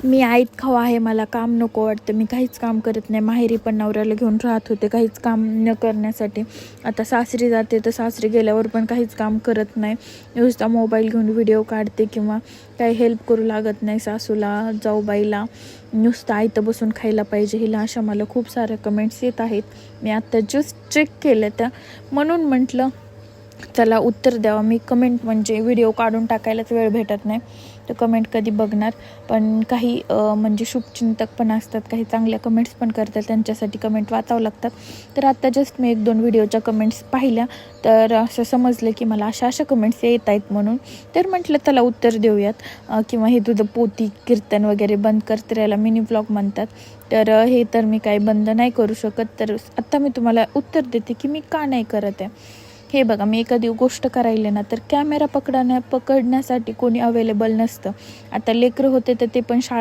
मी आईत खावा आहे, मला काम नको वाटतं, मी काहीच काम करत नाही. माहेरी पण नवऱ्याला घेऊन राहत होते काहीच काम न करण्यासाठी. आता सासरी जाते तर सासरी गेल्यावर पण काहीच काम करत नाही, नुसता मोबाईल घेऊन व्हिडिओ काढते किंवा काही हेल्प करू लागत नाही सासूला जाऊबाईला. नुसतं आयतं बसून खायला पाहिजे हिला, अशा मला खूप साऱ्या कमेंट्स येत आहेत. मी आत्ता जस्ट चेक केलं त्या, म्हणून म्हटलं चला उत्तर द्यावं. मी कमेंट म्हणजे व्हिडिओ काढून टाकायलाच वेळ भेटत नाही, तर कमेंट कधी बघणार. पण काही म्हणजे शुभचिंतक पण असतात, काही चांगल्या कमेंट्स पण करतात, त्यांच्यासाठी कमेंट वाचावं लागतात. तर आत्ता जस्ट मी 1-2 व्हिडिओच्या कमेंट्स पाहिल्या, तर असं समजलं की मला अशा कमेंट्स येत आहेत म्हणून. तर म्हटलं त्याला उत्तर देऊयात. किंवा हे तुझं पोती कीर्तन वगैरे बंद कर, तर याला मिनी व्लॉग म्हणतात. तर हे तर मी काही बंद नाही करू शकत. तर आत्ता मी तुम्हाला उत्तर देते की मी का नाही करत आहे. हे बघा, मी एखादी गोष्ट करायला ना तर कॅमेरा पकडण्यासाठी कोणी अवेलेबल नसतं. आता लेकरं होते तर ते पण शाळा